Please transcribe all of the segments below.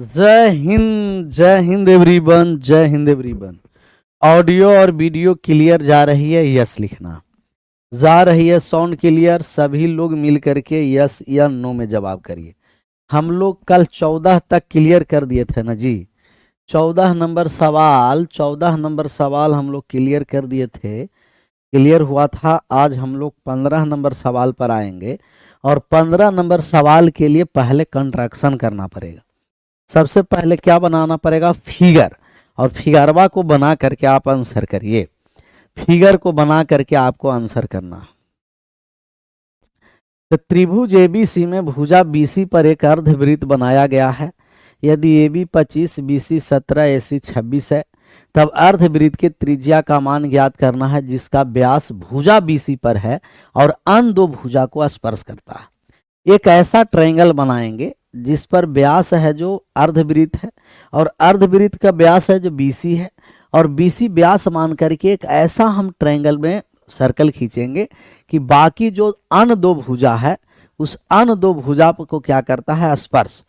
जय हिंद एवरीवन, जय Hind everyone. Audio और वीडियो क्लियर जा रही है? यस लिखना। जा रही है साउंड क्लियर? सभी लोग मिल करके यस या नो में जवाब करिए। हम लोग कल 14 तक क्लियर कर दिए थे ना जी। 14 नंबर सवाल हम लोग क्लियर कर दिए थे, क्लियर हुआ था। आज हम लोग 15 नंबर सवाल पर आएंगे और 15 नंबर सवाल के लिए पहले कंट्रैक्शन करना पड़ेगा। सबसे पहले क्या बनाना पड़ेगा? फिगर। और फिगरवा को बना करके आप आंसर करिए। फिगर को बना करके आपको आंसर करना। तो त्रिभुज एबीसी में भुजा बीसी पर एक अर्धवृत्त बनाया गया है। यदि AB 25, BC 17, AC 26 है, तब अर्धवृत्त के त्रिज्या का मान ज्ञात करना है जिसका व्यास भुजा BC पर है और अन्य दो भुजा को स्पर्श करता है। एक ऐसा ट्रायंगल बनाएंगे जिस पर व्यास है जो अर्धवृत्त है और अर्धवृत्त का व्यास है जो BC है, और BC व्यास मान करके एक ऐसा हम ट्रायंगल में सर्कल खींचेंगे कि बाकी जो अन्य दो भुजा है उस अन्य दो भुजा को क्या करता है? स्पर्श।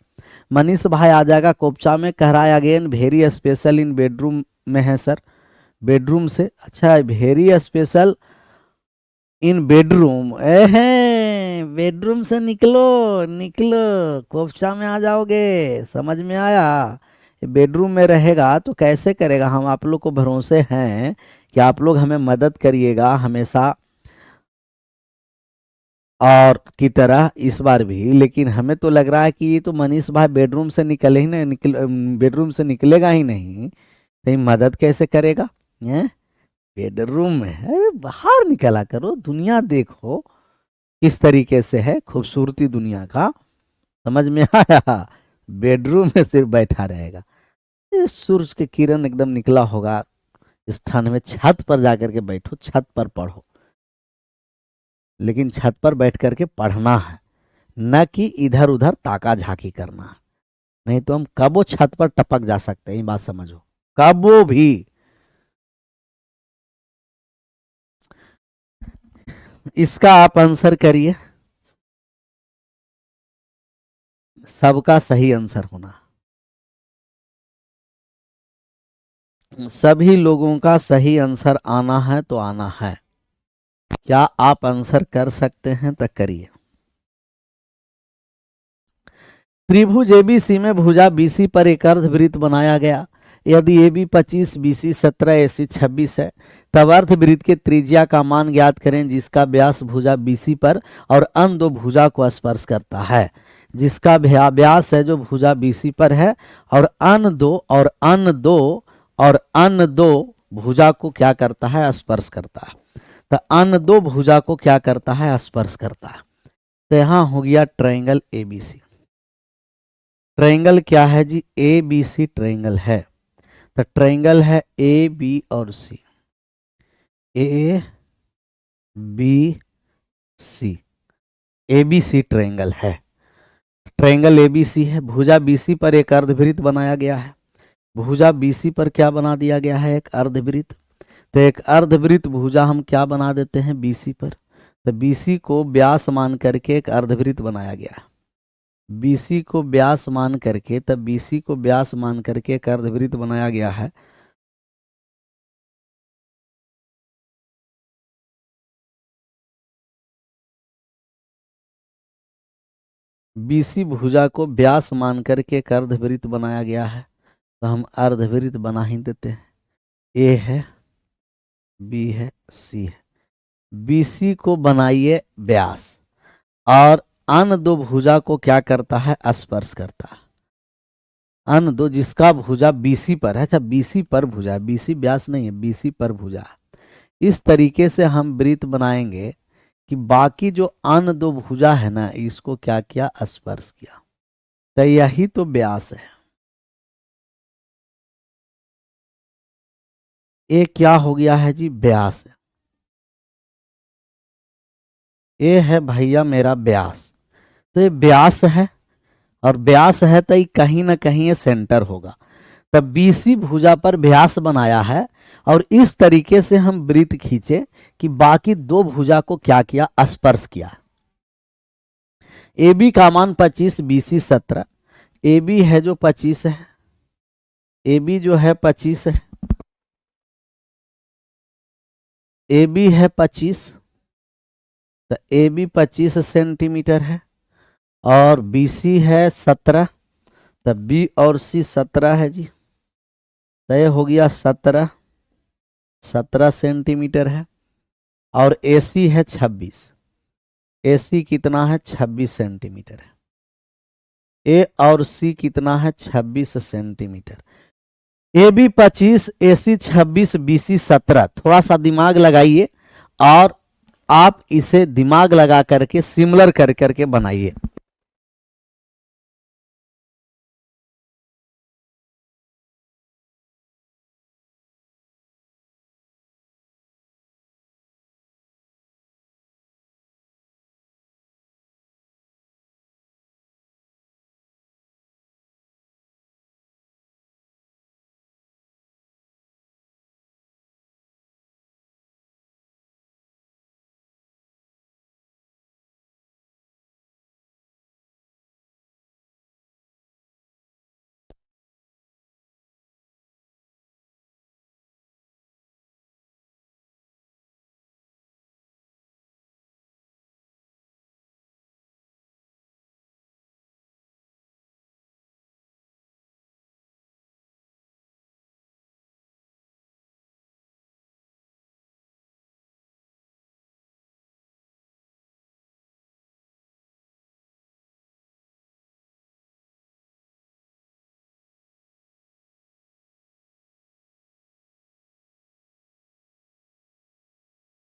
मनीष भाई आ जाएगा कोपचा में, कह रहा है again very special in bedroom में है सर। बेडरूम से अच्छा, very special in bedroom. Bedroom से निकलो निकलो, कोपचा में आ जाओगे। समझ में आया? बेडरूम में रहेगा तो कैसे करेगा? हम आप लोग को भरोसे हैं कि आप लोग हमें मदद करिएगा हमेशा और की तरह इस बार भी। लेकिन हमें तो लग रहा है कि ये तो मनीष भाई बेडरूम से निकले ही नहीं, बेडरूम से निकलेगा ही नहीं, तो मदद कैसे करेगा? हैं? बेडरूम में है, अरे बाहर निकला करो, दुनिया देखो किस तरीके से है, खूबसूरती दुनिया का। समझ में आया? बेडरूम में सिर्फ बैठा रहेगा। इस सूरज के किरण एकदम निकला होगा इस ठंड में, छत पर जाकर के बैठो, छत पर पढ़ो। लेकिन छत पर बैठ करके पढ़ना है, न कि इधर उधर ताका झाकी करना है। नहीं तो हम कबो छत पर टपक जा सकते हैं, ये बात समझो, कबो भी। इसका आप आंसर करिए, सबका सही आंसर होना, सभी लोगों का सही आंसर आना है तो आना है। क्या आप आंसर कर सकते हैं? तो करिए। त्रिभुज एबीसी में भुजा बीसी पर एक अर्धवृत्त बनाया गया। यदि AB 25, BC 17, AC 26 है, तब अर्धवृत्त के त्रिज्या का मान ज्ञात करें जिसका व्यास भुजा BC पर और अन्य दो भुजा को स्पर्श करता है। जिसका व्यास है जो भुजा BC पर है और अन्य दो भुजा को क्या करता है? स्पर्श करता है। तो अन्य दो भुजा को क्या करता है? स्पर्श करता है। तो यहां हो गया ट्रायंगल ABC। ट्रायंगल क्या है जी? ABC ट्रायंगल है। तो ट्रायंगल है AB और C, ABC, ABC ट्रायंगल है। ट्रायंगल ABC है। भुजा BC पर एक अर्धवृत्त बनाया गया है। भुजा BC पर क्या बना दिया गया है? एक अर्धवृत्त। तो एक अर्धवृत्त भुजा हम क्या बना देते हैं? BC पर। तो BC को व्यास मान करके एक अर्धवृत्त बनाया गया है। BC को व्यास मान करके, तब BC को व्यास मान करके एक अर्धवृत्त बनाया गया है। BC भुजा को व्यास मान करके एक अर्धवृत्त बनाया गया है। तो हम अर्धवृत्त बना ही देते हैं। A है, B है, C है। BC को बनाइए व्यास और अन्य दो भुजा को क्या करता है? स्पर्श करता है। अन्य दो, जिसका भुजा BC पर है, अच्छा BC पर भुजा, BC व्यास नहीं है, BC पर भुजा। इस तरीके से हम वृत्त बनाएंगे कि बाकी जो अन्य दो भुजा है ना, इसको क्या किया? स्पर्श किया। तो यही तो व्यास है। ये क्या हो गया है जी? व्यास है। ये है भैया मेरा व्यास। तो ये व्यास है और व्यास है तो ये कहीं ना कहीं ये सेंटर होगा। तब BC भुजा पर व्यास बनाया है और इस तरीके से हम वृत्त खींचे कि बाकी दो भुजा को क्या किया? स्पर्श किया। AB का मान 25, BC 17, ए बी है जो 25 है, ए बी जो है 25 है, ए बी है 25, तो ए बी 25 सेंटीमीटर है और बी सी है 17, तो बी और सी 17 है जी, तो ये हो गया 17 सेंटीमीटर है। और ए सी है 26, ए सी कितना है 26 सेंटीमीटर है, ए और सी कितना है 26 centimetre. A B 25, A C 26, B C 17। थोड़ा सा दिमाग लगाइए और आप इसे दिमाग लगा करके सिमिलर कर करके बनाइए।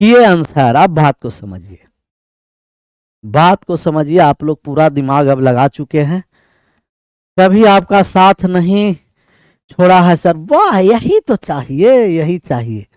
ये आंसर, आप बात को समझिए, बात को समझिए। आप लोग पूरा दिमाग अब लगा चुके हैं, कभी आपका साथ नहीं छोड़ा है सर। वाह, यही तो चाहिए, यही चाहिए।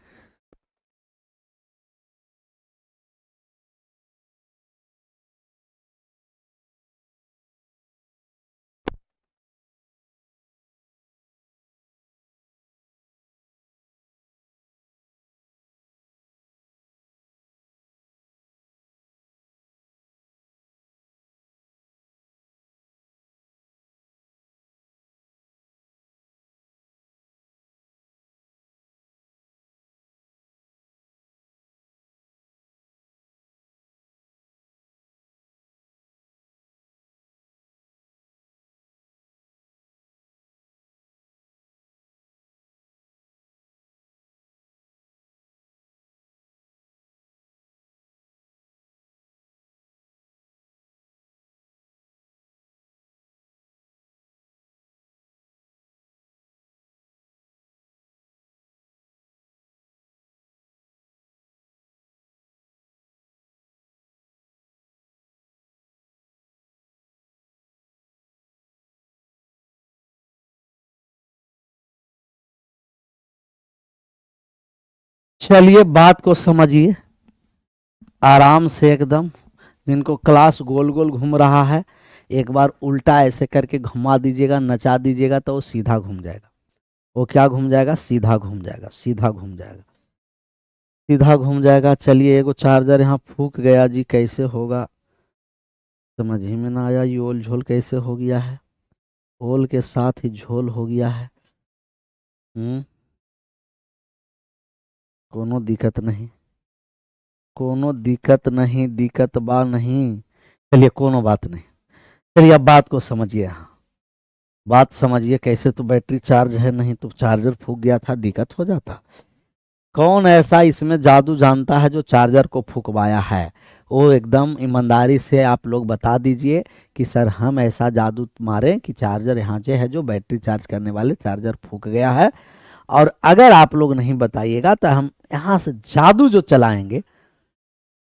चलिए बात को समझिए आराम से एकदम। जिनको क्लास गोल गोल घूम रहा है, एक बार उल्टा ऐसे करके घुमा दीजिएगा, नचा दीजिएगा, तो वो सीधा घूम जाएगा। वो क्या घूम जाएगा? सीधा घूम जाएगा, सीधा घूम जाएगा, सीधा घूम जाएगा। चलिए, एगो चार्जर यहाँ फूक गया जी, कैसे होगा समझ ही में ना आया। ये ओल झोल कैसे हो गया है, ओल के साथ ही झोल हो गया है। कोनो दिक्कत नहीं, कोनो दिक्कत नहीं, दिक्कत बा नहीं। चलिए कोनो बात नहीं। चलिए अब बात को समझिए, हाँ बात समझिए कैसे। तो बैटरी चार्ज है, नहीं तो चार्जर फूक गया था, दिक्कत हो जाता। कौन ऐसा इसमें जादू जानता है जो चार्जर को फूकवाया है? वो एकदम ईमानदारी से आप लोग बता दीजिए कि सर हम ऐसा जादू मारे कि चार्जर यहाँ से है जो बैटरी चार्ज करने वाले चार्जर फूक गया है। और अगर आप लोग नहीं बताइएगा तो हम यहाँ से जादू जो चलाएंगे,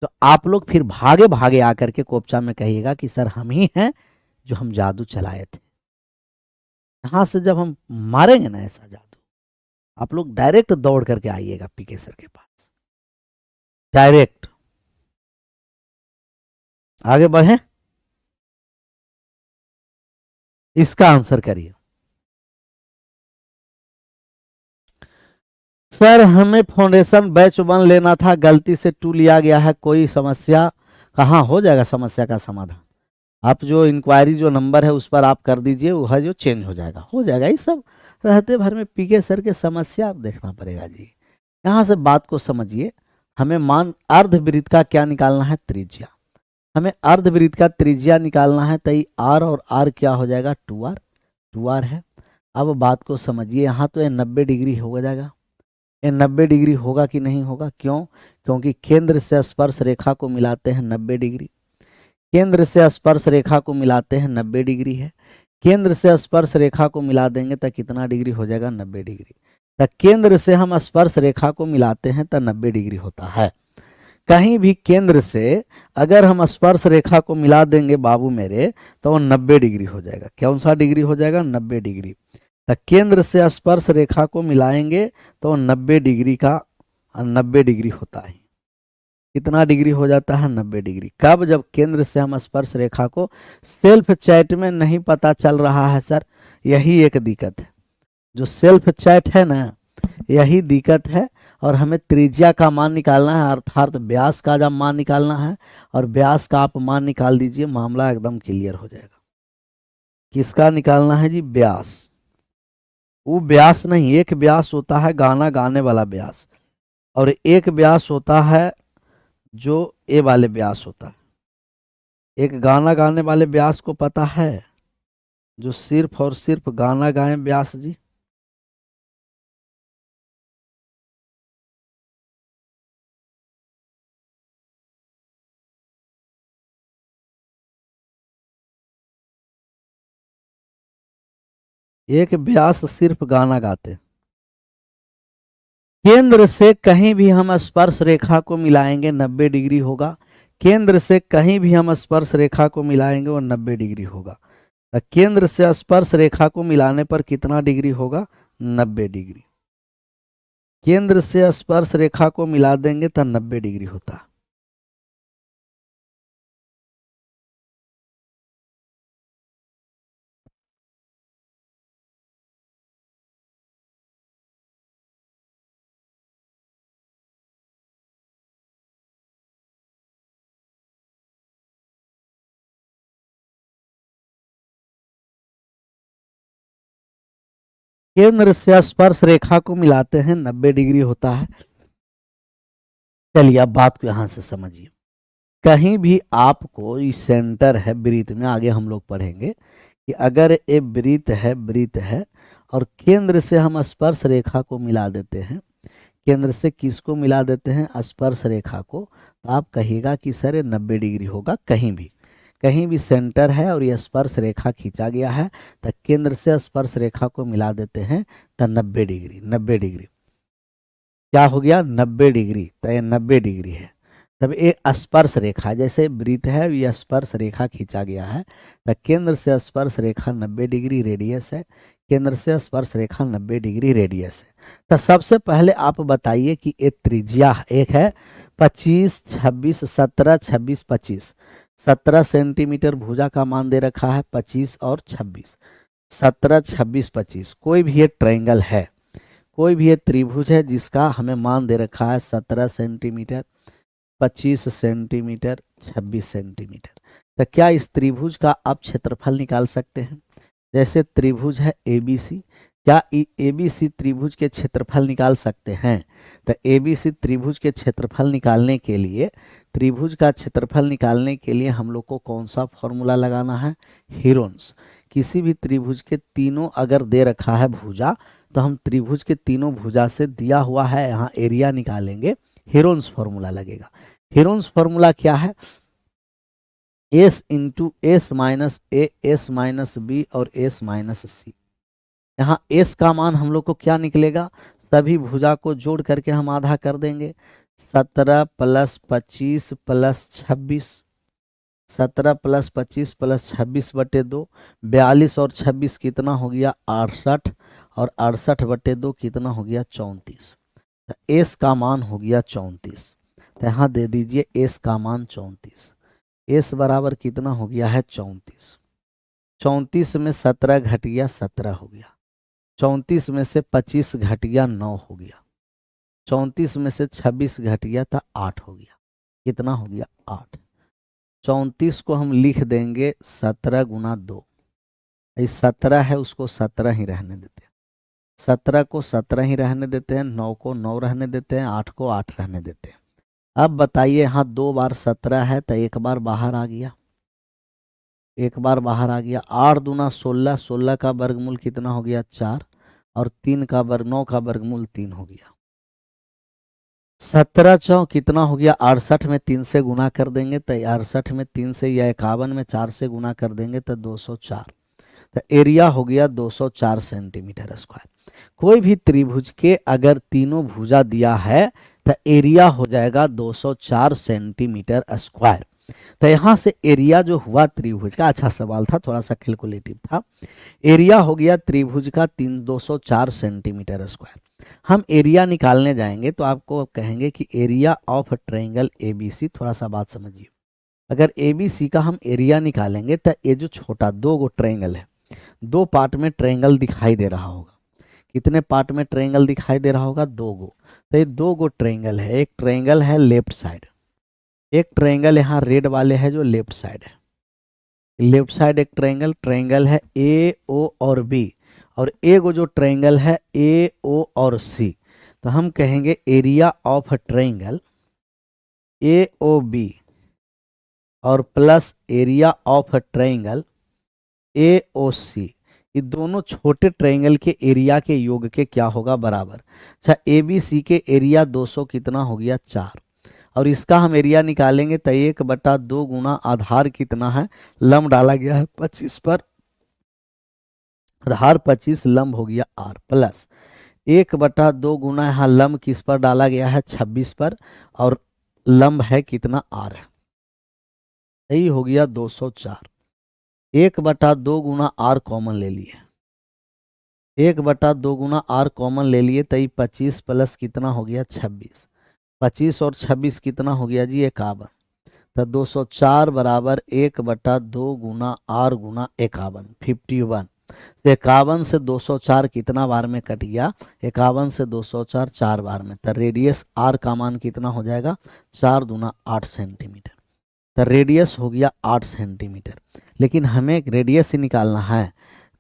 तो आप लोग फिर भागे भागे आकर के कोपचा में कहिएगा कि सर हम ही हैं जो हम जादू चलाए थे। यहां से जब हम मारेंगे ना ऐसा जादू, आप लोग डायरेक्ट दौड़ करके आइएगा पीके सर के पास, डायरेक्ट। आगे बढ़े, इसका आंसर करिए। सर हमें फाउंडेशन बैच 1 लेना था, गलती से 2 लिया गया है, कोई समस्या? कहाँ हो जाएगा समस्या का समाधान? आप जो इंक्वायरी जो नंबर है उस पर आप कर दीजिए, वो है जो चेंज हो जाएगा। ये सब रहते भर में पीके सर के समस्या आप देखना पड़ेगा जी। यहाँ से बात को समझिए, हमें मान अर्धवृत्त का क्या निकालना है, त्रिज्या। हमें अर्धवृत्त का त्रिज्या निकालना है, तो ये आर और आर क्या हो जाएगा, 2r, 2r है। अब बात को समझिए, यहाँ तो ये 90 डिग्री हो जाएगा। ये 90 डिग्री होगा कि नहीं होगा, क्यों? क्योंकि केंद्र से स्पर्श रेखा को मिलाते हैं 90 डिग्री। केंद्र से स्पर्श रेखा को मिलाते हैं 90 डिग्री है। केंद्र से स्पर्श रेखा को मिला देंगे तो कितना डिग्री हो जाएगा, 90 डिग्री। तो केंद्र से हम स्पर्श रेखा को मिलाते हैं तो 90 डिग्री होता है। कहीं भी केंद्र से अगर हम स्पर्श रेखा को मिला देंगे बाबू मेरे, तो वो 90 डिग्री हो जाएगा। कौन सा डिग्री हो जाएगा, 90 डिग्री। तो केंद्र से स्पर्श रेखा को मिलाएंगे तो 90 डिग्री का 90 डिग्री होता है। कितना डिग्री हो जाता है, 90 डिग्री। कब? जब केंद्र से हम स्पर्श रेखा को, सेल्फ चैट में नहीं पता चल रहा है सर, यही एक दिक्कत है। जो सेल्फ चैट है ना, यही दिक्कत है। और हमें त्रिज्या का मान निकालना है, अर्थात व्यास का जब मान निकालना है, और व्यास का आप मान निकाल दीजिए, मामला एकदम क्लियर हो जाएगा। किसका निकालना है जी, व्यास। वो व्यास नहीं, एक व्यास होता है गाना गाने वाला व्यास, और एक व्यास होता है जो ए वाले व्यास होता है। एक गाना गाने वाले व्यास को पता है, जो सिर्फ और सिर्फ गाना गाएं व्यास जी। एक व्यास सिर्फ गाना गाते। केंद्र से कहीं भी हम स्पर्श रेखा को मिलाएंगे 90 डिग्री होगा। केंद्र से कहीं भी हम स्पर्श रेखा को मिलाएंगे वो 90 डिग्री होगा। तो केंद्र से स्पर्श रेखा को मिलाने पर कितना डिग्री होगा, 90 डिग्री। केंद्र से स्पर्श रेखा को मिला देंगे तो 90 डिग्री होता है। केंद्र से स्पर्श रेखा को मिलाते हैं 90 डिग्री होता है। चलिए अब बात को यहां से समझिए। कहीं भी आपको इस सेंटर है वृत्त में, आगे हम लोग पढ़ेंगे कि अगर ये वृत्त है और केंद्र से हम स्पर्श रेखा को मिला देते हैं, केंद्र से किसको मिला देते हैं, स्पर्श रेखा को, तो आप कहिएगा कि सर ये 90 डिग्री होगा। कहीं भी सेंटर है और ये स्पर्श रेखा खींचा गया है, तो केंद्र से स्पर्श रेखा को मिला देते हैं तो 90 डिग्री। 90 डिग्री क्या हो गया, 90 डिग्री। तो ये 90 डिग्री है। तब ये स्पर्श रेखा, जैसे वृत्त है, ये स्पर्श रेखा खींचा गया है, तो केंद्र से स्पर्श रेखा 90 डिग्री रेडियस है। केंद्र से स्पर्श रेखा 90 डिग्री रेडियस है। तो सबसे पहले आप बताइए कि ये त्रिज्या एक है 25, 26, 17, 26, 25। 17 सेंटीमीटर भुजा का मान दे रखा है, 25 और 26, 17, 26, 25। कोई भी ये ट्रायंगल है, कोई भी ये त्रिभुज है जिसका हमें मान दे रखा है 17 सेंटीमीटर, 25 सेंटीमीटर, 26 सेंटीमीटर। तो क्या इस त्रिभुज का आप क्षेत्रफल निकाल सकते हैं? जैसे त्रिभुज है ABC, क्या ABC त्रिभुज के क्षेत्रफल निकाल सकते हैं? तो ABC त्रिभुज के क्षेत्रफल निकालने के लिए, त्रिभुज का क्षेत्रफल निकालने के लिए हम लोग को कौन सा फॉर्मूला लगाना है, हीरोन्स। किसी भी त्रिभुज के तीनों अगर दे रखा है भुजा, तो हम त्रिभुज के तीनों भुजा से दिया हुआ है यहाँ एरिया निकालेंगे, हीरोन्स फॉर्मूला लगेगा। हीरोन्स फॉर्मूला क्या है, एस इंटू एस माइनस ए, एस माइनस बी और एस माइनस सी। यहाँ एस का मान हम लोग को क्या निकलेगा, सभी भुजा को जोड़ करके हम आधा कर देंगे, 17 प्लस 25 प्लस 26, 17 प्लस 25 प्लस 26/2, 42 और 26 कितना हो गया, 68, और 68/2 कितना हो गया, 34। तो एस का मान हो गया 34। तो यहाँ दे दीजिए एस का मान 34। एस बराबर कितना हो गया है, 34। 34 में 17 घट गया, 17 हो गया। 34 में से 25 घट गया, 9 हो गया। 34 में से 26 घट गया था, 8 हो गया। कितना हो गया, 8। 34 को हम लिख देंगे 17 गुना 2। ये 17 है, उसको 17 ही रहने देते हैं, 17 को 17 ही रहने देते हैं, 9 को 9 रहने देते हैं, 8 को 8 रहने देते हैं। अब बताइए, यहाँ 2 बार 17 है तो एक बार बाहर आ गया, एक बार बाहर आ गया। 8 दूना 16, 16 का वर्गमूल कितना हो गया 4, और 3 का वर्ग 9 का वर्गमूल 3 हो गया। 17 चौ कितना हो गया 68 में 3 से गुना कर देंगे तो 68 में 3 से, या 51 में 4 से गुना कर देंगे तो 204। तो एरिया हो गया 204 सेंटीमीटर स्क्वायर। कोई भी त्रिभुज के अगर तीनों भुजा दिया है तो एरिया हो जाएगा 204 सेंटीमीटर स्क्वायर। तो यहाँ से एरिया जो हुआ त्रिभुज का, अच्छा सवाल था, थोड़ा सा कैलकुलेटिव था। एरिया हो गया त्रिभुज का 204 सेंटीमीटर स्क्वायर। हम एरिया निकालने जाएंगे तो आपको कहेंगे कि एरिया ऑफ ट्रायंगल एबीसी। थोड़ा सा बात समझिए, अगर एबीसी का हम एरिया निकालेंगे तो ये जो छोटा 2 गो ट्रायंगल है, 2 पार्ट में ट्रायंगल दिखाई दे रहा होगा। कितने पार्ट में ट्रायंगल दिखाई दे रहा होगा 2 गो। तो ये 2 गो ट्रायंगल है, एक ट्रायंगल है लेफ्ट साइड, एक ट्रायंगल यहाँ रेड वाले है जो लेफ्ट साइड है। लेफ्ट साइड एक ट्रायंगल है ए ओ और बी, और एगो जो ट्रायंगल है ए ओ और सी। तो हम कहेंगे area of triangle A O B और plus area of triangle A O C, ये दोनों छोटे ट्रायंगल के एरिया के योग के क्या होगा बराबर। अच्छा, ए बी सी के एरिया 200 कितना हो गया 4, और इसका हम एरिया निकालेंगे तो 1/2 गुना आधार कितना है, लंब डाला गया है 25 पर, आधार 25 लंब हो गया r, प्लस 1/2 गुना यहाँ लंब किस पर डाला गया है 26 पर, और लंब है कितना r है, यही हो गया 204। 1/2 गुना r कॉमन ले लिए, 1/2 गुना r कॉमन ले लिए तो 25 प्लस कितना हो गया 26, 25 और 26 कितना हो गया जी 51। तो 204 बराबर 1/2 गुना r गुना 51, 51। 51 से 204 कितना बार में कट गया, 51 से 204 4 बार में। तो रेडियस r का मान कितना हो जाएगा 4 दूना 8 सेंटीमीटर। तो रेडियस हो गया 8 सेंटीमीटर। लेकिन हमें रेडियस ही निकालना है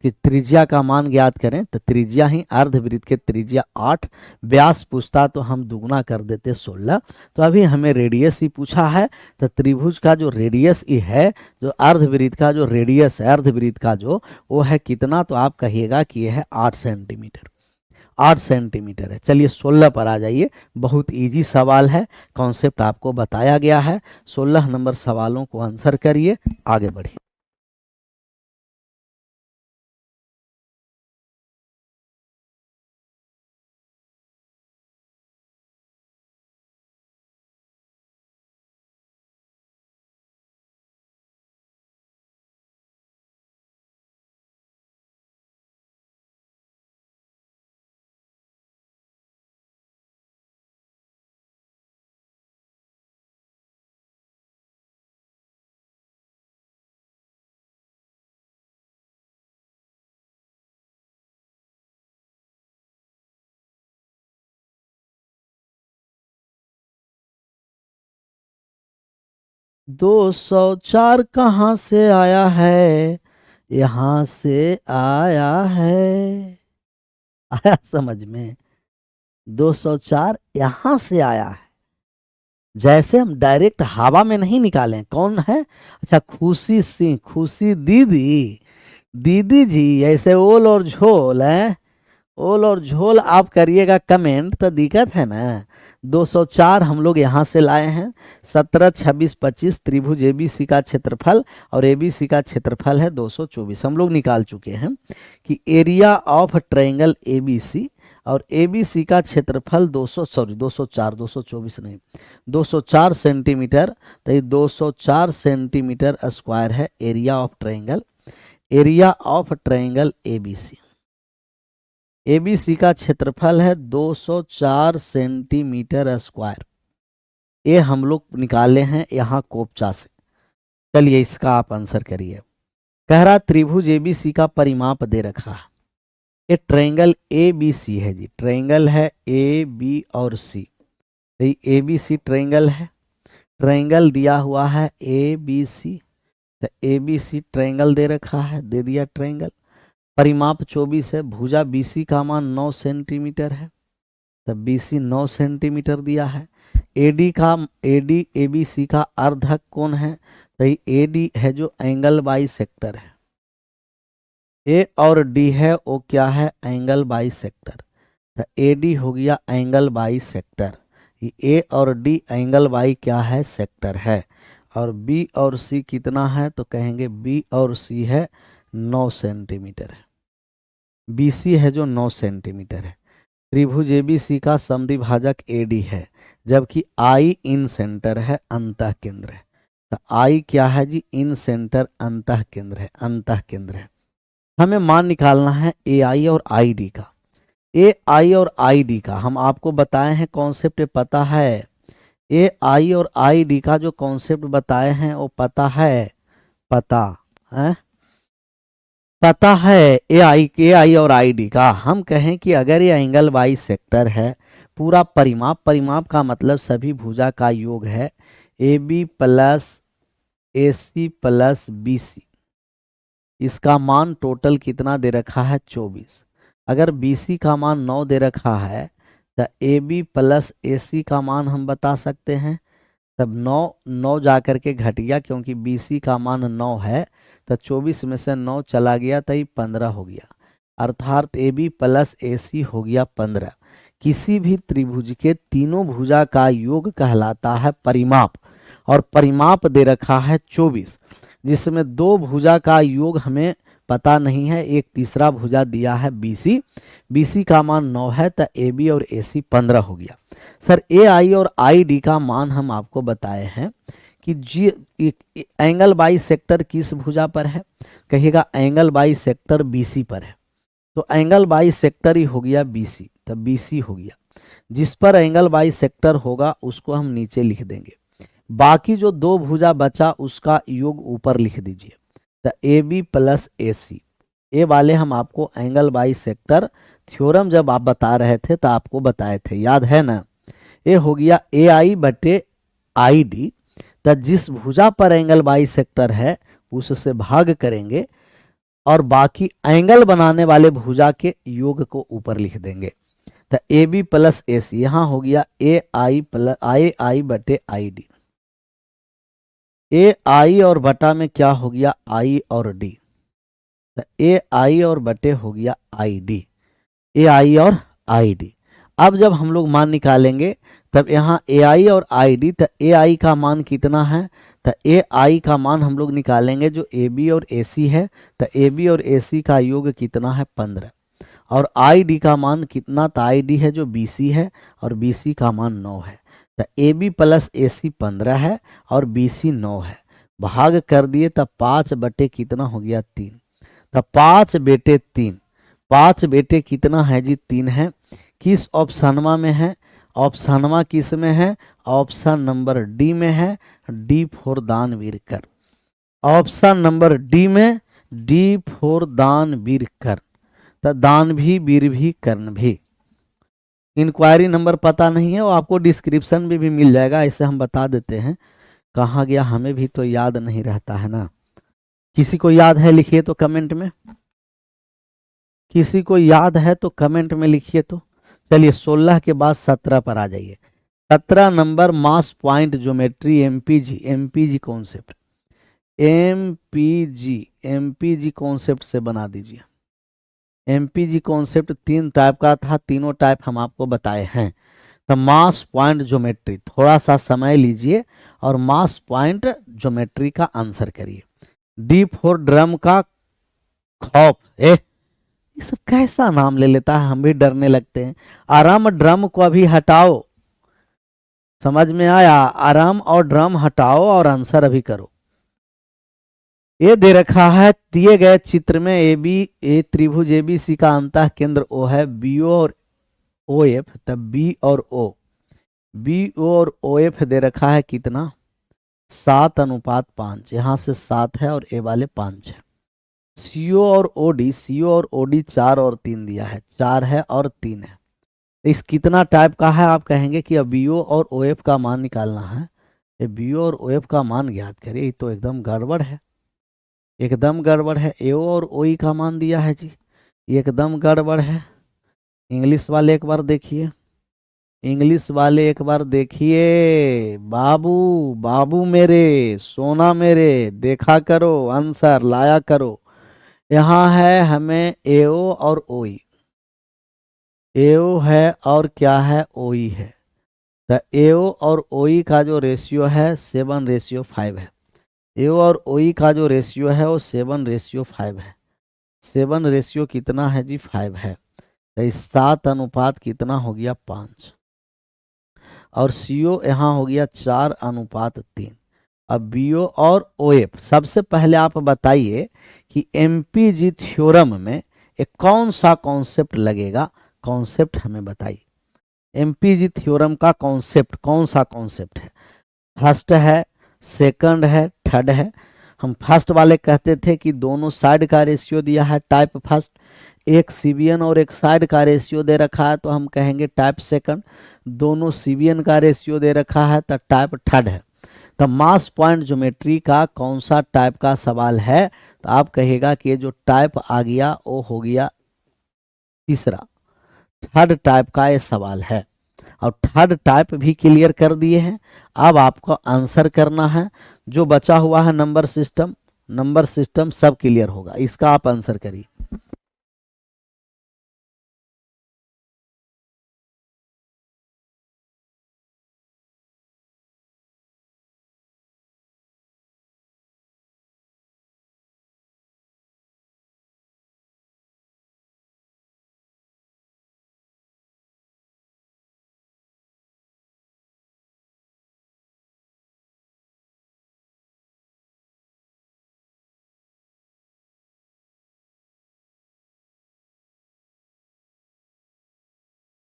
कि त्रिज्या का मान ज्ञात करें, तो त्रिज्या ही अर्धवृत्त के त्रिज्या 8, व्यास पूछता तो हम दुगुना कर देते 16। तो अभी हमें रेडियस ही पूछा है, तो त्रिभुज का जो रेडियस ही है, जो अर्धवृत्त का जो रेडियस है अर्धवृत्त का जो, वो है कितना, तो आप कहिएगा कि यह है 8 सेंटीमीटर, 8 सेंटीमीटर है। चलिए 16 पर आ जाइए, बहुत इजी सवाल है, कॉन्सेप्ट आपको बताया गया है। 16 नंबर सवालों को आंसर करिए, आगे बढ़िए। दो सौ चार कहाँ से आया है, यहाँ से आया है, आया समझ में। 204 यहाँ से आया है, जैसे हम डायरेक्ट हवा में नहीं निकालें। कौन है, अच्छा खुशी सिंह, खुशी दीदी, दीदी जी, ऐसे ओल और झोल है, ओल और झोल आप करिएगा कमेंट, तो दिक्कत है ना। 204 हम लोग यहाँ से लाए हैं। 17, 26, 25 त्रिभुज एबीसी का क्षेत्रफल, और एबीसी का क्षेत्रफल है 224। हम लोग निकाल चुके हैं कि एरिया ऑफ ट्रायंगल एबीसी और एबीसी का क्षेत्रफल 204, 224 नहीं, 204 सेंटीमीटर। तो ये 204 सेंटीमीटर स्क्वायर है area of triangle, area of triangle ABC. ABC का क्षेत्रफल है 204 सेंटीमीटर स्क्वायर। ये हम लोग निकाले हैं यहाँ कोपचा से। चलिए इसका आप आंसर करिए। कह रहा त्रिभुज एबीसी का परिमाप दे रखा है। ये ट्रायंगल एबीसी है जी, ट्रायंगल है ए बी और सी। ए बी सी ट्रायंगल है। ट्रायंगल दिया हुआ है ए बी सी, तो ए बी सी ट्रायंगल दे रखा है, दे दिया ट्रायंगल। परिमाप 24 है, भुजा बीसी का मान 9 सेंटीमीटर है, तब बीसी 9 सेंटीमीटर दिया है। एडी एबीसी का अर्धक कोण है, तो एडी है जो एंगल बाई सेक्टर है, ए और डी है वो क्या है, एंगल बाई सेक्टर, तो एडी हो गया एंगल बाई सेक्टर, ए और डी एंगल बाई क्या है, सेक्टर है। और बी और सी कितना है, तो कहेंगे बी और सी है 9 सेंटीमीटर है, बी सी है जो 9 सेंटीमीटर है। त्रिभुज एबीसी का समद्विभाजक एडी है, जबकि आई इन सेंटर है, अंतः केंद्र है। तो आई क्या है जी, इन सेंटर अंतः केंद्र है, अंतः केंद्र है। हमें मान निकालना है ए आई और आई डी का। ए आई और आई डी का हम आपको बताए हैं कॉन्सेप्ट पता है, ए आई और आई डी का जो कॉन्सेप्ट बताए हैं वो पता है, पता है, पता है ए आई और आई डी का। हम कहें कि अगर ये एंगल बाई सेक्टर है, पूरा परिमाप, परिमाप का मतलब सभी भुजा का योग है, A B plus A C plus B C, इसका मान टोटल कितना दे रखा है 24। अगर बी सी का मान 9 दे रखा है, तो ए बी प्लस ए सी का मान हम बता सकते हैं, तब 9 जा करके घट गया, क्योंकि बी सी का मान 9 है, तो 24 में से 9 चला गया तो ये 15 हो गया, अर्थात ए बी प्लस ए सी हो गया 15। किसी भी त्रिभुज के तीनों भुजा का योग कहलाता है परिमाप, और परिमाप दे रखा है 24, जिसमें दो भुजा का योग हमें पता नहीं है, एक तीसरा भुजा दिया है बीसी, बीसी का मान 9 है, तो ए बी और ए सी 15 हो गया। सर ए आई और आई डी का मान हम आपको बताए हैं कि जी एंगल बाई सेक्टर किस भुजा पर है, कहिएगा एंगल बाई सेक्टर बीसी पर है, तो एंगल बाई सेक्टर ही हो गया बीसी, तब बीसी हो गया। जिस पर एंगल बाई सेक्टर होगा उसको हम नीचे लिख देंगे, बाकी जो दो भुजा बचा उसका योग ऊपर लिख दीजिए, तो ए बी प्लस ए सी। ए वाले हम आपको एंगल बाई सेक्टर थ्योरम जब आप बता रहे थे तो आपको बताए थे, याद है ना। ए हो गया ए आई बटे आई डी, तो जिस भुजा पर एंगल बाई सेक्टर है उससे भाग करेंगे और बाकी एंगल बनाने वाले भुजा के योग को ऊपर लिख देंगे, तो ए बी प्लस ए सी, यहां हो गया ए आई प्लस आई बटे आई डी, ए आई और बटा में क्या हो गया आई और डी, तो ए आई और बटे हो गया आई डी, ए आई और आई डी। अब जब हम लोग मान निकालेंगे तब यहाँ ए आई और आई डी, तो ए आई का मान कितना है, तो ए आई का मान हम लोग निकालेंगे जो ए बी और ए सी है, तो ए बी और ए सी का योग कितना है 15, और आई डी का मान कितना, तो आई डी है जो बी सी है और बी सी का मान 9 है, तो ए बी प्लस ए सी 15 है और बी सी 9 है, भाग कर दिए तब 5 बटे कितना हो गया 3, तो 5 बेटे 3, 5 बेटे कितना है जी 3 है। किस ऑप्शनमा में है, ऑप्शनमा किस में है, ऑप्शन नंबर डी में है, डी फॉर दानवीर कर, ऑप्शन नंबर डी में, डी फॉर दानवीर कर, तो दान भी वीर भी कर्ण भी। इंक्वायरी नंबर पता नहीं है वो आपको डिस्क्रिप्शन में भी मिल जाएगा, ऐसे हम बता देते हैं, कहाँ गया हमें भी तो याद नहीं रहता है ना। किसी को याद है लिखिए तो कमेंट में, किसी को याद है तो कमेंट में लिखिए। तो चलिए 16 के बाद 17 पर आ जाइए। 17 number mass point geometry MPG, MPG concept, MPG concept से बना दीजिए। एमपीजी कॉन्सेप्ट 3 टाइप का था, तीनों टाइप हम आपको बताए हैं। तो मास पॉइंट ज्योमेट्री, थोड़ा सा समय लीजिए और मास पॉइंट ज्योमेट्री का आंसर करिए। डी फॉर ड्रम का खौफ, ये सब कैसा नाम ले लेता है, हम भी डरने लगते हैं। आराम ड्रम को अभी हटाओ, समझ में आया, आराम और ड्रम हटाओ और आंसर अभी करो। ये दे रखा है दिए गए चित्र में ए त्रिभुज एबीसी का अंतः केंद्र ओ है, बी ओ और ओ एफ, तब बी और ओ, बी ओ और ओ एफ दे रखा है कितना 7:5, यहाँ से 7 है और ए वाले 5 है। सीओ और ओडी, सीओ और ओडी 4 और 3 दिया है, 4 है और 3 है। इस कितना टाइप का है, आप कहेंगे कि अब बीओ और ओएफ का मान निकालना है, ये बी ओ और ओ एफ का मान ज्ञात करिए, ये तो एकदम गड़बड़ है, एकदम गड़बड़ है। ए ओ और ओ ई का मान दिया है जी, एकदम गड़बड़ है। इंग्लिश वाले एक बार देखिए, इंग्लिश वाले एक बार देखिए, बाबू, बाबू मेरे, सोना मेरे, देखा करो, आंसर लाया करो। यहाँ है हमें एओ और ओई, एओ है और क्या है, ओई है। तो एओ और ओई का जो रेशियो है 7:5 है। एओ और ओई का जो रेशियो है वो 7:5 है। 7 रेशियो कितना है जी, 5 है। तो इस 7 अनुपात कितना हो गया, 5। और सीओ यहाँ हो गया 4:3। अब बीओ और ओएफ, सबसे पहले आप बताइए कि एमपीजी थ्योरम में एक कौन सा कॉन्सेप्ट लगेगा, कॉन्सेप्ट हमें बताइए। एमपीजी थ्योरम का कॉन्सेप्ट कौन सा कॉन्सेप्ट है, फर्स्ट है, सेकंड है, थर्ड है। हम फर्स्ट वाले कहते थे कि दोनों साइड का रेशियो दिया है टाइप फर्स्ट, एक सीबीएन और एक साइड का रेशियो दे रखा है तो हम कहेंगे टाइप सेकंड, दोनों सीबीएन का रेशियो दे रखा है तो टाइप थर्ड है। तो मास पॉइंट ज्योमेट्री का कौन सा टाइप का सवाल है, तो आप कहिएगा कि ये जो टाइप आ गया वो हो गया तीसरा, थर्ड टाइप का ये सवाल है। और थर्ड टाइप भी क्लियर कर दिए हैं। अब आपको आंसर करना है, जो बचा हुआ है नंबर सिस्टम, नंबर सिस्टम सब क्लियर होगा, इसका आप आंसर करिए।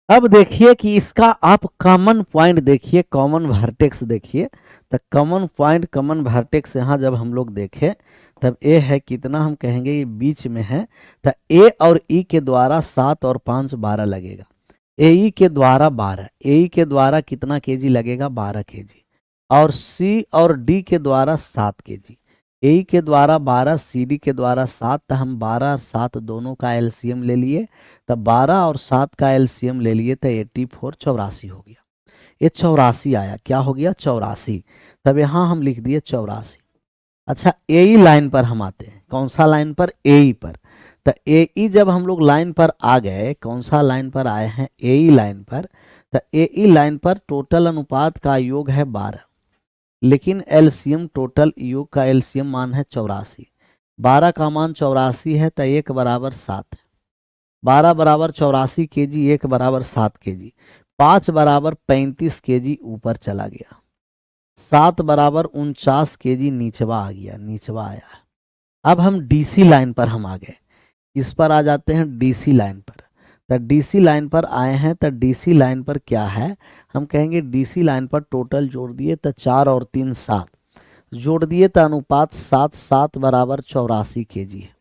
अब देखिए कि इसका आप कॉमन पॉइंट देखिए, कॉमन वर्टेक्स देखिए। तो कॉमन पॉइंट, कॉमन वर्टेक्स यहाँ जब हम लोग देखें तब ए है कितना, हम कहेंगे ये बीच में है। तो ए और ई के द्वारा 7 और 5 12 लगेगा। ए ई के द्वारा 12, ए ई के द्वारा कितना केजी लगेगा, 12 केजी। और सी और डी के द्वारा 7 केजी। ए ई के द्वारा 12, सी डी के द्वारा 7, तो हम 12 और 7 दोनों का एलसीएम ले लिए। तब 12 और 7 का एलसीएम ले लिए तो 84, 84 हो गया। ये 84 आया, क्या हो गया, 84। तब यहाँ हम लिख दिए 84। अच्छा, एई लाइन पर हम आते हैं, कौन सा लाइन पर, एई पर। तो एई जब हम लोग लाइन पर आ गए, कौन सा लाइन पर आए हैं, एई लाइन पर। तो एई लाइन पर टोटल अनुपात का योग है 12, लेकिन एलसीएम टोटल योग का एलसीएम मान है 84। 12 का मान 84 है तो 1 बराबर 7 है। 12 बराबर 84 केजी, 1 बराबर 7 केजी, 5 बराबर 35 केजी ऊपर चला गया, 7 बराबर 49 केजी नीचवा आ गया, नीचवा आया है। अब हम डीसी लाइन पर हम आ गए, इस पर आ जाते हैं डीसी लाइन पर। तो डीसी लाइन पर आए हैं तो डीसी लाइन पर क्या है, हम कहेंगे डीसी लाइन पर टोटल जोड़ दिए तो 4 और 3 7, जोड़ दिए तो अनुपात 7 7 बराबर 84 केजी है।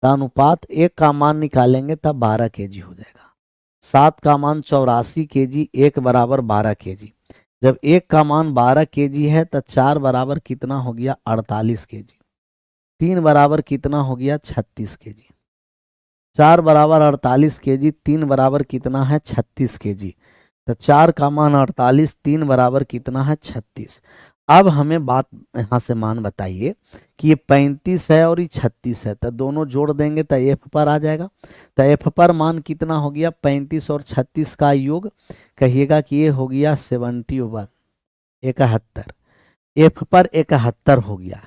तो अनुपात 1 का मान निकालेंगे तब 12 केजी हो जाएगा। 7 का मान 84 केजी, 1 बराबर 12 केजी। जब 1 का मान 12 केजी है तो 4 बराबर कितना हो गया, 48 केजी। 3 बराबर कितना हो गया, 36 केजी। 4 बराबर 48 केजी, 3 बराबर कितना है, 36 केजी। तो 4 का मान 48, 3 बराबर कितना है, 36। अब हमें बात यहाँ से मान बताइए कि ये 35 है और ये 36 है, तो दोनों जोड़ देंगे तो एफ पर आ जाएगा। तो एफ पर मान कितना हो गया, 35 और 36 का योग, कहिएगा कि ये हो गया 71, 71। एफ पर 71 हो गया,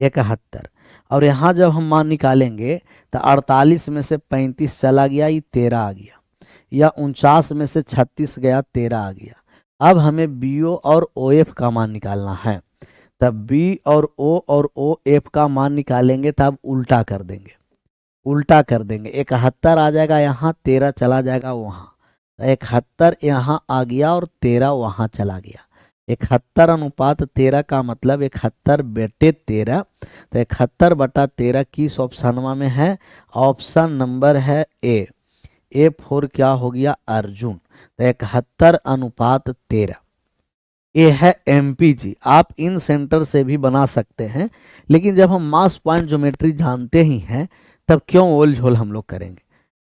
71। और यहाँ जब हम मान निकालेंगे तो 48 में से 35 चला गया, ये 13 आ गया, या 49 में से 36 गया, 13 आ गया। अब हमें बी ओ और ओ एफ का मान निकालना है। तब बी और ओ एफ का मान निकालेंगे तब उल्टा कर देंगे, उल्टा कर देंगे। 71 आ जाएगा यहाँ, 13 चला जाएगा वहाँ। 71 यहाँ आ गया और 13 वहाँ चला गया। 71 अनुपात 13 का मतलब 71 बेटे 13। तो 71 बटा 13 किस ऑप्शन में है, ऑप्शन नंबर है ए फोर क्या हो गया, अर्जुन। तो 71 अनुपात 13। ए है एमपी जी। आप इन सेंटर से भी बना सकते हैं, लेकिन जब हम मास पॉइंट ज्योमेट्री जानते ही हैं तब क्यों ओल झोल हम लोग करेंगे।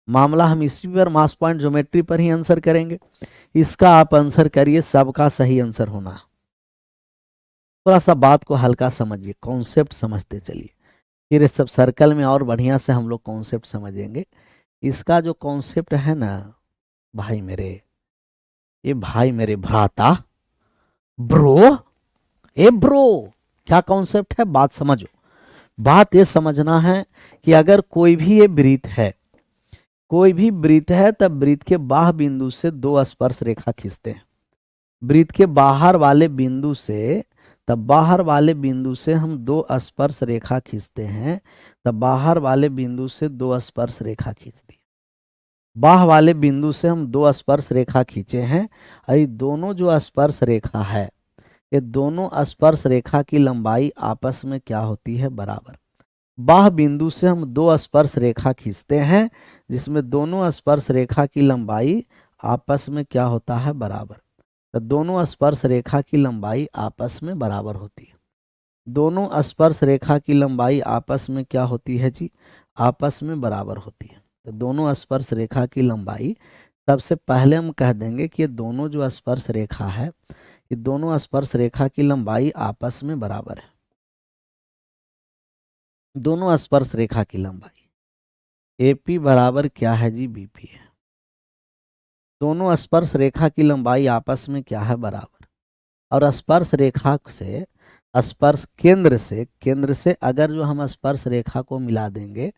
मामला हम इसी पर मास पॉइंट ज्योमेट्री पर ही आंसर करेंगे। इसका आप आंसर करिए, सबका सही आंसर होना। थोड़ा सा बात को हल्का समझिए, कॉन्सेप्ट समझते चलिए, फिर सब सर्कल में और बढ़िया से हम लोग कॉन्सेप्ट समझेंगे। इसका जो कॉन्सेप्ट है ना भाई मेरे, ये भाई मेरे भ्राता, ब्रो, ए ब्रो, क्या कॉन्सेप्ट है बात समझो। बात ये समझना है कि अगर कोई भी ये वृत्त है, कोई भी वृत्त है, तब वृत्त के बाह्य बिंदु से दो स्पर्श रेखा खींचते हैं। वृत्त के बाहर वाले बिंदु से, तब बाहर वाले बिंदु से हम दो स्पर्श रेखा खींचते हैं, तब बाहर वाले बिंदु से दो स्पर्श रेखा खींच दी। बाह वाले बिंदु से हम दो स्पर्श रेखा खींचे हैं, और ये दोनों जो स्पर्श रेखा है, ये दोनों स्पर्श रेखा की लंबाई आपस में क्या होती है, बराबर। बाह बिंदु से हम दो स्पर्श रेखा खींचते हैं, जिसमें दोनों स्पर्श रेखा की लंबाई आपस में क्या होता है, बराबर। तो दोनों स्पर्श रेखा की लंबाई आपस में बराबर होती है। दोनों स्पर्श रेखा की लंबाई आपस में क्या होती है जी, आपस में बराबर होती है। तो दोनों स्पर्श रेखा की लंबाई, सबसे पहले हम कह देंगे कि ये दोनों जो स्पर्श रेखा है, ये दोनों स्पर्श रेखा की लंबाई आपस में बराबर है। दोनों स्पर्श रेखा की लंबाई एपी बराबर क्या है जी, बीपी है। दोनों स्पर्श रेखा की लंबाई आपस में क्या है, बराबर। और स्पर्श रेखा से, स्पर्श केंद्र से अगर जो हम स्पर्श रेखा को मिला देंगे,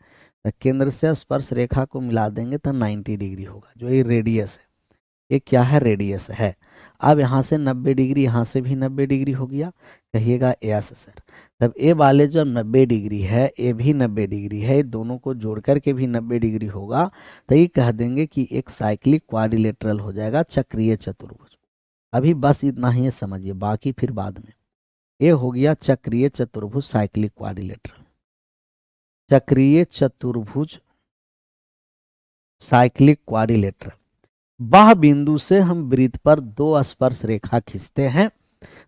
तो केंद्र से स्पर्श रेखा को मिला देंगे तो 90 डिग्री होगा। जो ये रेडियस है, ये क्या है, रेडियस है। अब यहाँ से 90 डिग्री, यहाँ से भी 90 डिग्री हो गया, कहिएगा यस सर। तब ए वाले जो 90 डिग्री है, ये भी 90 डिग्री है, दोनों को जोड़ करके भी 90 डिग्री होगा, तो ये कह देंगे कि एक साइक्लिक क्वाड्रिलेटरल हो जाएगा, चक्रीय चतुर्भुज। अभी बस इतना ही समझिए, बाकी फिर बाद में। ये हो गया चक्रीय चतुर्भुज, साइक्लिक क्वाड्रिलेटरल, चक्रीय चतुर्भुज साइक्लिक क्वाड्रिलेटरल। बाह बिंदु से हम वृत्त पर दो स्पर्श रेखा खींचते हैं,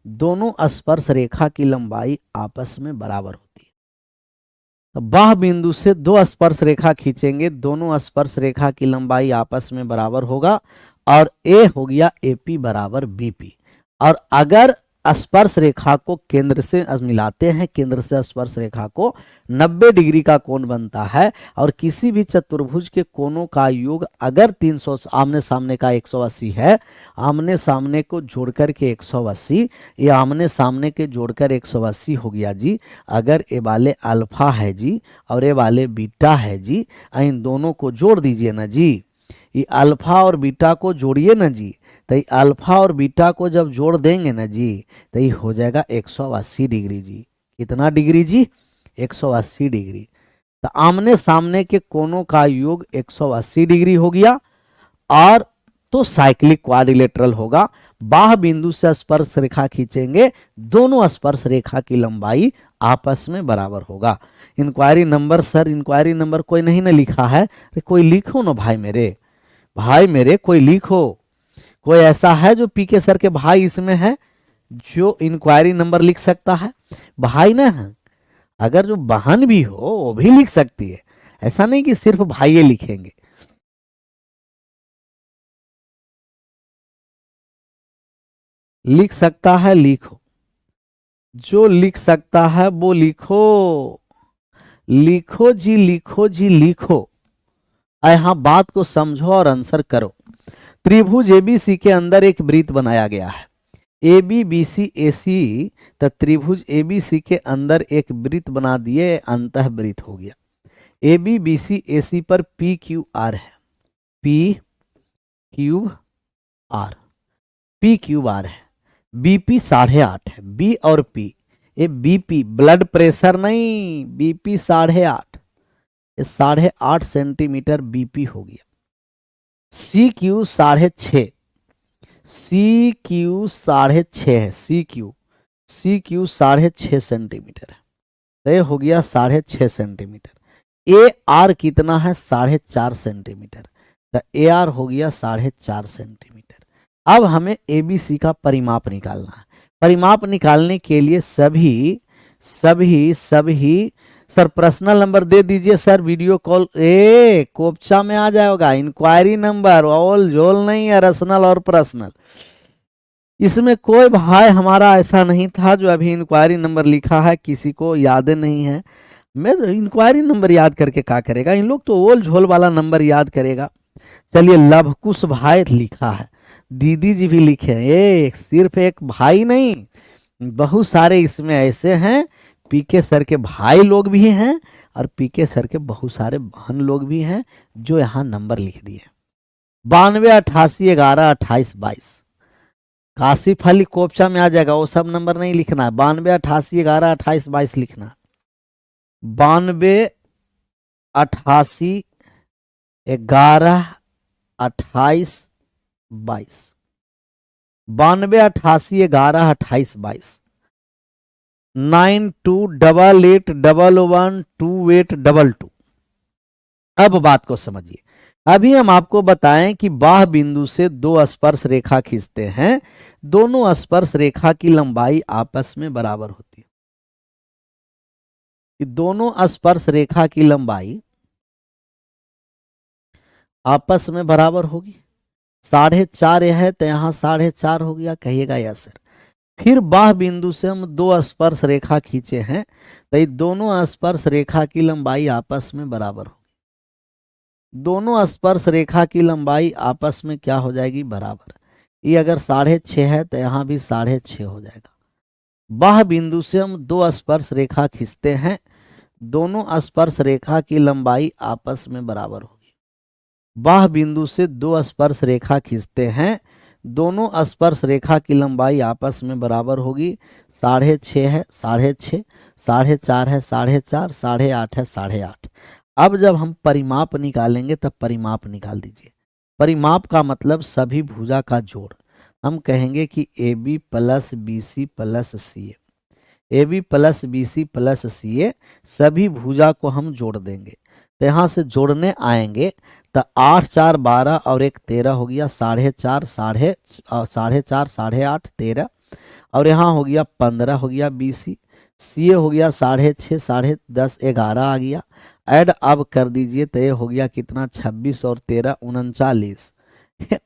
दोनों स्पर्श रेखा की लंबाई आपस में बराबर होती है। बाह बिंदु से दो स्पर्श रेखा खींचेंगे, दोनों स्पर्श रेखा की लंबाई आपस में बराबर होगा, और ए हो गया एपी बराबर बीपी। और अगर स्पर्श रेखा को केंद्र से मिलाते हैं, केंद्र से स्पर्श रेखा को 90 डिग्री का कोण बनता है, और किसी भी चतुर्भुज के कोणों का योग अगर 300, आमने सामने का 180 है, आमने सामने को जोड़कर के 180, ये आमने सामने के जोड़कर 180 हो गया जी। अगर ए वाले अल्फा है जी और ए वाले बीटा है जी, इन दोनों को जोड़ दीजिए ना जी, ये अल्फा और बीटा को जोड़िए ना जी, तो अल्फा और बीटा को जब जोड़ देंगे ना जी, तो ये हो जाएगा 180 डिग्री जी। कितना डिग्री जी, 180 डिग्री। तो आमने सामने के कोणों का योग 180 डिग्री हो गया, और तो साइक्लिक क्वाड्रिलेटरल होगा। बाह बिंदु से स्पर्श रेखा खींचेंगे, दोनों स्पर्श रेखा की लंबाई आपस में बराबर होगा। Inquiry number sir, inquiry number कोई नहीं ना लिखा है, कोई लिखो ना भाई मेरे, भाई मेरे कोई लिखो। कोई ऐसा है जो पीके सर के भाई इसमें है जो इंक्वायरी नंबर लिख सकता है? भाई ना है, अगर जो बहन भी हो वो भी लिख सकती है, ऐसा नहीं कि सिर्फ भाई लिखेंगे। लिख सकता है लिखो, जो लिख सकता है वो लिखो, लिखो जी, लिखो जी, लिखो। यहां बात को समझो और आंसर करो। त्रिभुज एबीसी के अंदर एक वृत्त बनाया गया है, A B B C A सी, तो त्रिभुज एबीसी के अंदर एक वृत्त बना दिए, अंतः वृत्त हो गया। A B B C A C पर पी क्यू आर है, P cube R, P cube R है, बीपी 8.5 है, बी और पी, ये बीपी ब्लड प्रेशर नहीं, बीपी 8.5, ये 8.5 सेंटीमीटर बीपी हो गया। सी क्यू 6.5, सी क्यू 6.5 है, सी क्यू 6.5 सेंटीमीटर है, तो ये हो गया 6.5 सेंटीमीटर। ए आर कितना है, 4.5 सेंटीमीटर, तो ए आर हो गया 4.5 सेंटीमीटर। अब हमें एबीसी का परिमाप निकालना है। परिमाप निकालने के लिए सभी सभी सभी सर पर्सनल नंबर दे दीजिए सर, वीडियो कॉल कोपचा में आ जाएगा। इंक्वायरी नंबर ऑल जोल नहीं है, पर्सनल और पर्सनल। इसमें कोई भाई हमारा ऐसा नहीं था जो अभी इंक्वायरी नंबर लिखा है, किसी को याद नहीं है। मैं इंक्वायरी नंबर याद करके क्या करेगा, इन लोग तो ओल झोल वाला नंबर याद करेगा। चलिए लवकुश भाई लिखा है, दीदी जी भी लिखे हैं, सिर्फ एक भाई नहीं बहुत सारे इसमें ऐसे हैं, पीके सर के भाई लोग भी हैं और पीके सर के बहुत सारे बहन लोग भी हैं जो यहाँ नंबर लिख दिए। 92 88 11 28 22 काशिफ अली कोपचा में आ जाएगा, वो सब नंबर नहीं लिखना है। 92 88 11 28 22 लिखना। 92 88 11 28 22 92 88 11 28 22 9288112822। अब बात को समझिए। अभी हम आपको बताएं कि बाह्य बिंदु से दो स्पर्श रेखा खींचते हैं, दोनों स्पर्श रेखा की लंबाई आपस में बराबर होती है। कि दोनों स्पर्श रेखा की लंबाई आपस में बराबर होगी। 4.5 है तो यहाँ 4.5 हो गया, कहिएगा यस सर। फिर बाह्य बिंदु से हम दो स्पर्श रेखा खींचे हैं तो ये दोनों स्पर्श रेखा की लंबाई आपस में बराबर होगी। दोनों स्पर्श रेखा की लंबाई आपस में क्या हो जाएगी, बराबर। ये अगर 6.5 है तो यहाँ भी 6.5 हो जाएगा। बाह्य बिंदु से हम दो स्पर्श रेखा खींचते हैं, दोनों स्पर्श रेखा की लंबाई आपस में बराबर होगी। बाह्य बिंदु से दो स्पर्श रेखा खींचते हैं, दोनों स्पर्श रेखा की लंबाई आपस में बराबर होगी। 6.5 है 6.5, 4.5 है 4.5, 8.5 है 8.5। अब जब हम परिमाप निकालेंगे तब परिमाप निकाल दीजिए। परिमाप का मतलब सभी भुजा का जोड़। हम कहेंगे कि AB plus BC plus CA, AB plus BC plus CA सभी भुजा को हम जोड़ देंगे। तो यहाँ से जोड़ने आएंगे तो 8 4 12 और 1 13 हो गया, 4.5 4.5 8.5 13 और यहाँ हो गया 15 हो गया BC, CA हो गया 6.5 10 11 आ गया। ऐड अब कर दीजिए तो ये हो गया कितना, 26 और 13 39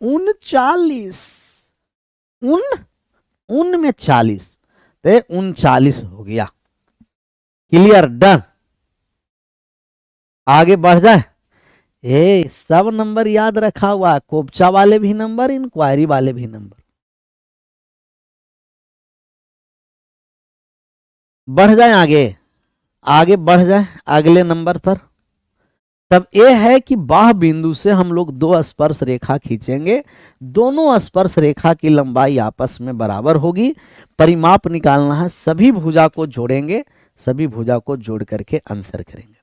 उन में 40 तो 39 हो गया। Clear, done. आगे बढ़ जाए। सब नंबर याद रखा हुआ, कोपचा वाले भी नंबर, इंक्वायरी वाले भी नंबर। बढ़ जाए आगे बढ़ जाए अगले नंबर पर। तब ये है कि बाह्य बिंदु से हम लोग दो स्पर्श रेखा खींचेंगे, दोनों स्पर्श रेखा की लंबाई आपस में बराबर होगी। परिमाप निकालना है, सभी भुजा को जोड़ेंगे, सभी भुजा को जोड़ करके आंसर करेंगे।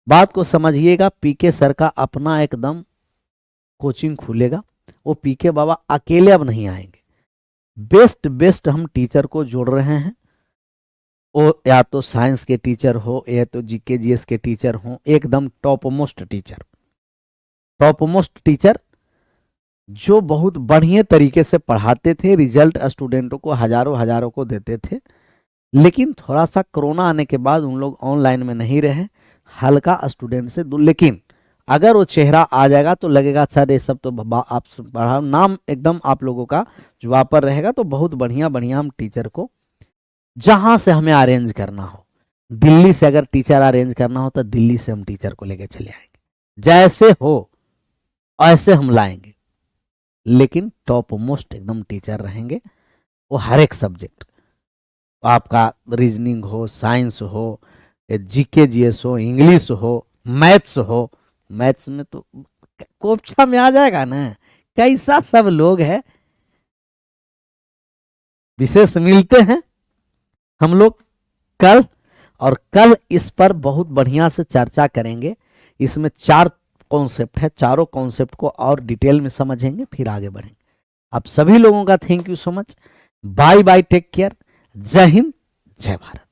बात को समझिएगा। पीके सर का अपना एकदम कोचिंग खुलेगा, वो पीके बाबा अकेले अब नहीं आएंगे। बेस्ट हम टीचर को जोड़ रहे हैं, वो या तो साइंस के टीचर हो या तो जीके जीएस के टीचर हो, एकदम टॉप मोस्ट टीचर जो बहुत बढ़िया तरीके से पढ़ाते थे, रिजल्ट स्टूडेंटों को हजारों को देते थे। लेकिन थोड़ा सा कोरोना आने के बाद उन लोग ऑनलाइन में नहीं रहे, हल्का स्टूडेंट से दूर। लेकिन अगर वो चेहरा आ जाएगा तो लगेगा सर ये सब तो आप पढ़ा, नाम एकदम आप लोगों का जो वहाँ पर रहेगा। तो बहुत बढ़िया हम टीचर को जहां से हमें अरेंज करना हो, दिल्ली से अगर टीचर अरेंज करना हो तो दिल्ली से हम टीचर को लेके चले आएंगे, जैसे हो ऐसे हम लाएंगे। लेकिन टॉप मोस्ट एकदम टीचर रहेंगे, वो हर एक सब्जेक्ट, आपका रीजनिंग हो, साइंस हो, जीके जीएस हो, इंग्लिश हो, मैथ्स हो। मैथ्स में तो कोपचा में आ जाएगा ना, कैसा सब लोग है। विशेष मिलते हैं हम लोग कल, और कल इस पर बहुत बढ़िया से चर्चा करेंगे। इसमें 4 कॉन्सेप्ट है, चारों कॉन्सेप्ट को और डिटेल में समझेंगे, फिर आगे बढ़ेंगे। आप सभी लोगों का thank you so much. Bye bye, take care, जय हिंद, जय भारत।